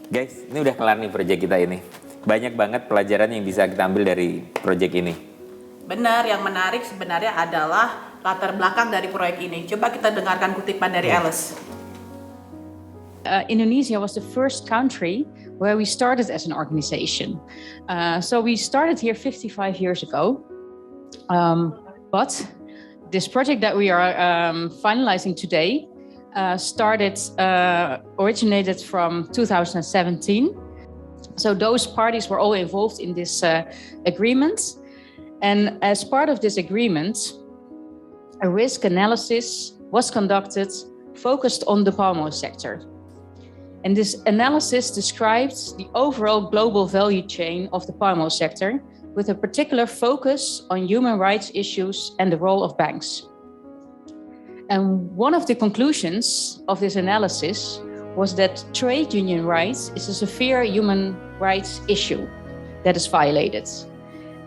Guys, ini udah kelar nih proyek kita ini. Banyak banget pelajaran yang bisa kita ambil dari proyek ini. Benar, yang menarik sebenarnya adalah latar belakang dari proyek ini. Coba kita dengarkan kutipan dari Alice. Indonesia was the first country where we started as an organization. So we started here 55 years ago. But this project that we are finalizing today originated from 2017. So those parties were all involved in this agreement. And as part of this agreement, a risk analysis was conducted focused on the palm oil sector. And this analysis describes the overall global value chain of the palm oil sector with a particular focus on human rights issues and the role of banks. And one of the conclusions of this analysis was that trade union rights is a severe human rights issue that is violated.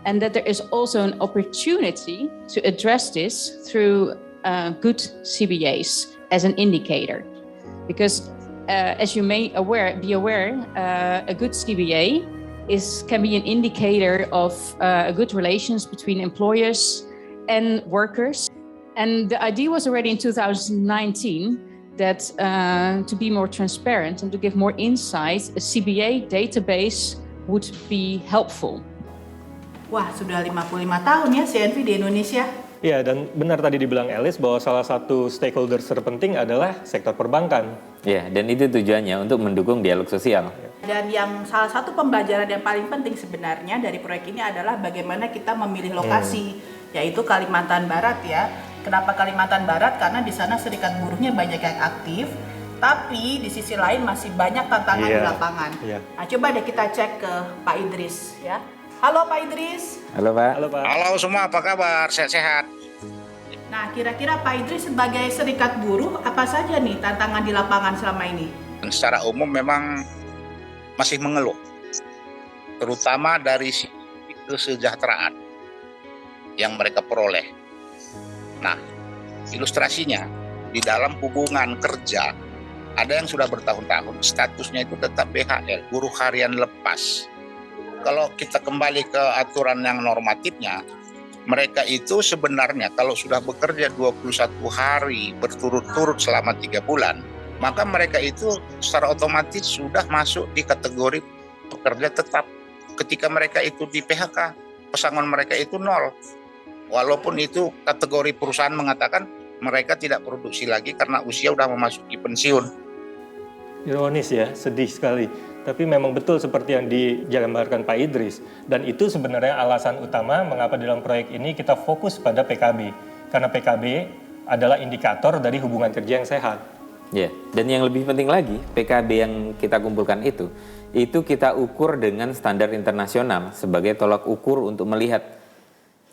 And that there is also an opportunity to address this through good CBAs as an indicator. Because as you may be aware, a good CBA can be an indicator of good relations between employers and workers. And the idea was already in 2019 that to be more transparent and to give more insight, a CBA database would be helpful. Wah, sudah 55 tahun ya CNV di Indonesia. Iya, dan benar tadi dibilang Alice bahwa salah satu stakeholder terpenting adalah sektor perbankan. Ya, dan itu tujuannya untuk mendukung dialog sosial. Dan yang salah satu pembelajaran yang paling penting sebenarnya dari proyek ini adalah bagaimana kita memilih lokasi, yaitu Kalimantan Barat ya. Kenapa Kalimantan Barat? Karena di sana serikat buruhnya banyak yang aktif, tapi di sisi lain masih banyak tantangan di lapangan. Nah, coba deh kita cek ke Pak Idris ya. Halo Pak Idris. Halo Pak. Halo Pak. Halo semua, apa kabar? Sehat-sehat? Nah, kira-kira Pak Idris sebagai serikat buruh, apa saja nih tantangan di lapangan selama ini? Dan secara umum memang masih mengeluh, terutama dari sisi kesejahteraan yang mereka peroleh. Nah, ilustrasinya di dalam hubungan kerja, ada yang sudah bertahun-tahun statusnya itu tetap BHL, buruh harian lepas. Kalau kita kembali ke aturan yang normatifnya, mereka itu sebenarnya kalau sudah bekerja 21 hari berturut-turut selama 3 bulan, maka mereka itu secara otomatis sudah masuk di kategori pekerja tetap. Ketika mereka itu di PHK, pesangon mereka itu 0. Walaupun itu kategori perusahaan mengatakan mereka tidak produksi lagi karena usia sudah memasuki pensiun. Ironis ya, sedih sekali. Tapi memang betul seperti yang digambarkan Pak Idris. Dan itu sebenarnya alasan utama mengapa dalam proyek ini kita fokus pada PKB. Karena PKB adalah indikator dari hubungan kerja yang sehat. Ya, dan yang lebih penting lagi, PKB yang kita kumpulkan itu kita ukur dengan standar internasional sebagai tolak ukur untuk melihat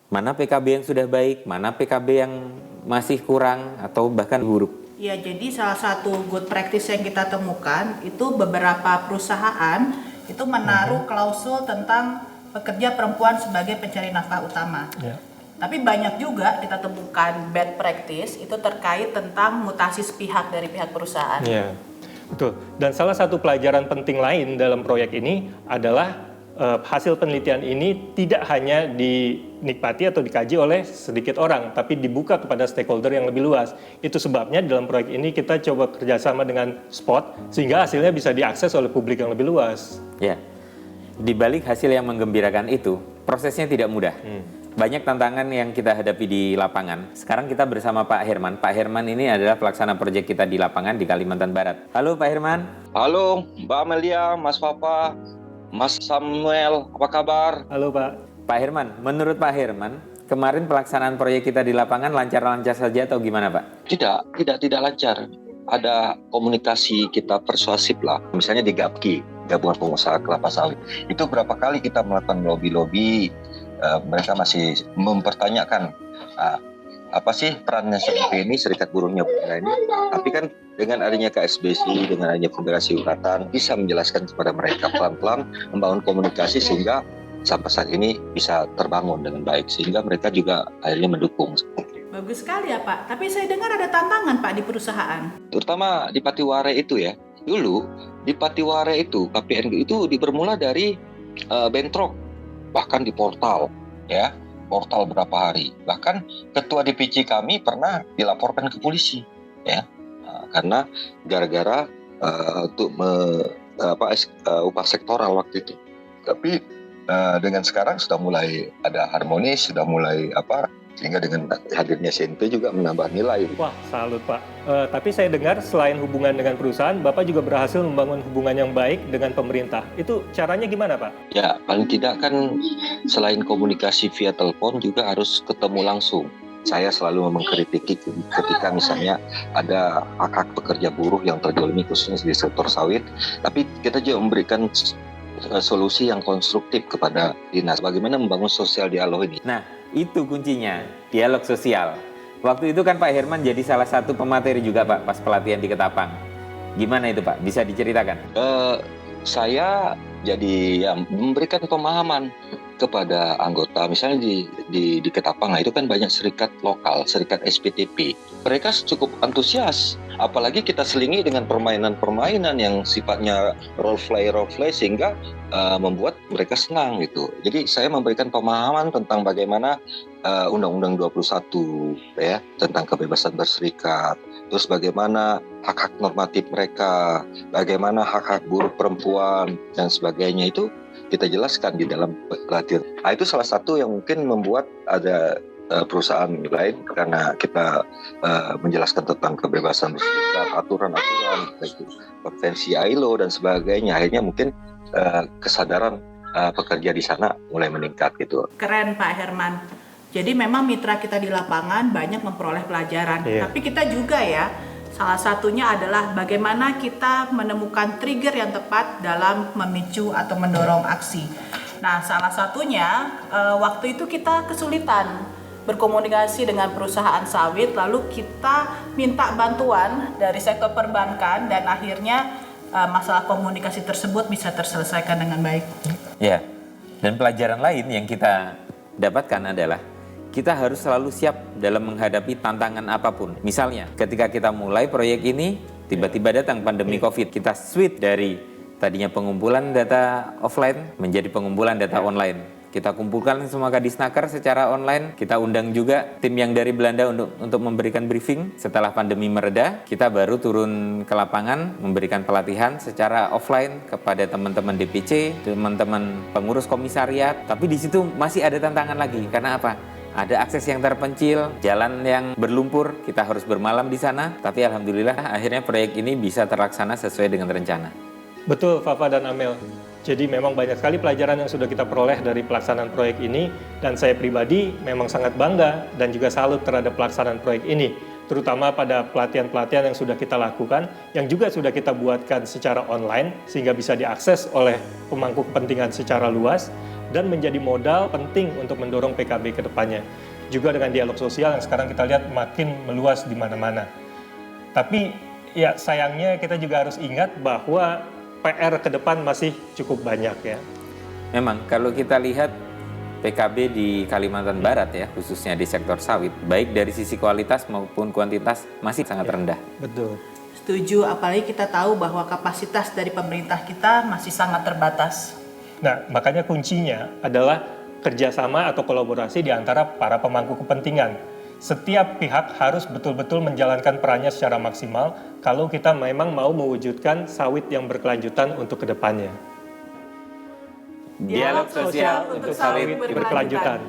mana PKB yang sudah baik, mana PKB yang masih kurang atau bahkan buruk. Ya, jadi salah satu good practice yang kita temukan itu beberapa perusahaan itu menaruh klausul tentang pekerja perempuan sebagai pencari nafkah utama. Tapi banyak juga kita temukan bad practice itu terkait tentang mutasi sepihak dari pihak perusahaan. Iya, betul. Dan salah satu pelajaran penting lain dalam proyek ini adalah hasil penelitian ini tidak hanya dinikmati atau dikaji oleh sedikit orang, tapi dibuka kepada stakeholder yang lebih luas. Itu sebabnya dalam proyek ini kita coba kerjasama dengan SPOT, sehingga hasilnya bisa diakses oleh publik yang lebih luas. Ya, di balik hasil yang menggembirakan itu, prosesnya tidak mudah. Banyak tantangan yang kita hadapi di lapangan. Sekarang kita bersama Pak Herman. Pak Herman ini adalah pelaksana proyek kita di lapangan di Kalimantan Barat. Halo Pak Herman. Halo Mbak Amelia, Mas Papa, Mas Samuel, apa kabar? Halo Pak. Pak Herman, menurut Pak Herman, kemarin pelaksanaan proyek kita di lapangan lancar-lancar saja atau gimana Pak? Tidak lancar. Ada komunikasi kita persuasif lah. Misalnya di GAPKI, Gabungan Pengusaha Kelapa Sawit. Itu berapa kali kita melakukan lobby-lobby, mereka masih mempertanyakan apa sih perannya seperti ini, serikat buruhnya ini. Tapi kan dengan adanya KSBC, dengan adanya Federasi Ukatan, bisa menjelaskan kepada mereka pelan-pelan, membangun komunikasi sehingga sampai saat ini bisa terbangun dengan baik. Sehingga mereka juga akhirnya mendukung. Bagus sekali ya Pak, tapi saya dengar ada tantangan Pak di perusahaan. Terutama di Patiware itu ya, Dulu di Patiwara itu KPNG itu bermula dari bentrok, bahkan di portal, ya, portal berapa hari. Bahkan ketua DPC kami pernah dilaporkan ke polisi, ya, karena gara-gara untuk upah sektoral waktu itu. Tapi dengan sekarang sudah mulai ada harmonis, sudah mulai sehingga dengan hadirnya CNP juga menambah nilai. Wah, salut Pak. Tapi saya dengar selain hubungan dengan perusahaan, Bapak juga berhasil membangun hubungan yang baik dengan pemerintah. Itu caranya gimana Pak? Ya, paling tidak kan selain komunikasi via telepon juga harus ketemu langsung. Saya selalu mengkritiki ketika misalnya ada hak-hak pekerja buruh yang terjolimi khususnya di sektor sawit, tapi kita juga memberikan solusi yang konstruktif kepada dinas. Bagaimana membangun sosial dialog ini? Nah, itu kuncinya, dialog sosial. Waktu itu kan Pak Herman jadi salah satu pemateri juga Pak pas pelatihan di Ketapang. Gimana itu Pak? Bisa diceritakan? Saya jadi memberikan pemahaman kepada anggota, misalnya di Ketapang itu kan banyak serikat lokal, serikat SPTP. Mereka cukup antusias, apalagi kita selingi dengan permainan-permainan yang sifatnya role play sehingga membuat mereka senang gitu. Jadi saya memberikan pemahaman tentang bagaimana Undang-Undang 21 ya tentang kebebasan berserikat, terus bagaimana hak-hak normatif mereka, bagaimana hak-hak buruh perempuan dan sebagainya itu kita jelaskan di dalam pelatihan. Itu salah satu yang mungkin membuat ada perusahaan lain karena kita menjelaskan tentang kebebasan berserikat, aturan-aturan, konvensi ILO dan sebagainya. Akhirnya mungkin kesadaran pekerja di sana mulai meningkat gitu. Keren Pak Herman. Jadi memang mitra kita di lapangan banyak memperoleh pelajaran. Tapi kita juga ya, salah satunya adalah bagaimana kita menemukan trigger yang tepat dalam memicu atau mendorong aksi. Nah, salah satunya waktu itu kita kesulitan berkomunikasi dengan perusahaan sawit, lalu kita minta bantuan dari sektor perbankan dan akhirnya masalah komunikasi tersebut bisa terselesaikan dengan baik. Ya, dan pelajaran lain yang kita dapatkan adalah kita harus selalu siap dalam menghadapi tantangan apapun. Misalnya, ketika kita mulai proyek ini, tiba-tiba datang pandemi COVID. Kita switch dari tadinya pengumpulan data offline menjadi pengumpulan data online. Kita kumpulkan semua Kadisnaker secara online. Kita undang juga tim yang dari Belanda untuk memberikan briefing. Setelah pandemi mereda, kita baru turun ke lapangan memberikan pelatihan secara offline kepada teman-teman DPC, teman-teman pengurus komisariat. Tapi di situ masih ada tantangan lagi. Karena apa? Ada akses yang terpencil, jalan yang berlumpur, kita harus bermalam di sana. Tapi alhamdulillah akhirnya proyek ini bisa terlaksana sesuai dengan rencana. Betul, Fafa dan Amel. Jadi memang banyak sekali pelajaran yang sudah kita peroleh dari pelaksanaan proyek ini, dan saya pribadi memang sangat bangga dan juga salut terhadap pelaksanaan proyek ini, terutama pada pelatihan-pelatihan yang sudah kita lakukan, yang juga sudah kita buatkan secara online, sehingga bisa diakses oleh pemangku kepentingan secara luas, dan menjadi modal penting untuk mendorong PKB ke depannya. Juga dengan dialog sosial yang sekarang kita lihat makin meluas di mana-mana. Tapi ya sayangnya kita juga harus ingat bahwa PR ke depan masih cukup banyak ya. Memang kalau kita lihat PKB di Kalimantan Barat ya, khususnya di sektor sawit, baik dari sisi kualitas maupun kuantitas masih sangat rendah. Betul. Setuju, apalagi kita tahu bahwa kapasitas dari pemerintah kita masih sangat terbatas. Nah, makanya kuncinya adalah kerjasama atau kolaborasi di antara para pemangku kepentingan. Setiap pihak harus betul-betul menjalankan perannya secara maksimal kalau kita memang mau mewujudkan sawit yang berkelanjutan untuk kedepannya. Dialog sosial untuk sawit berkelanjutan.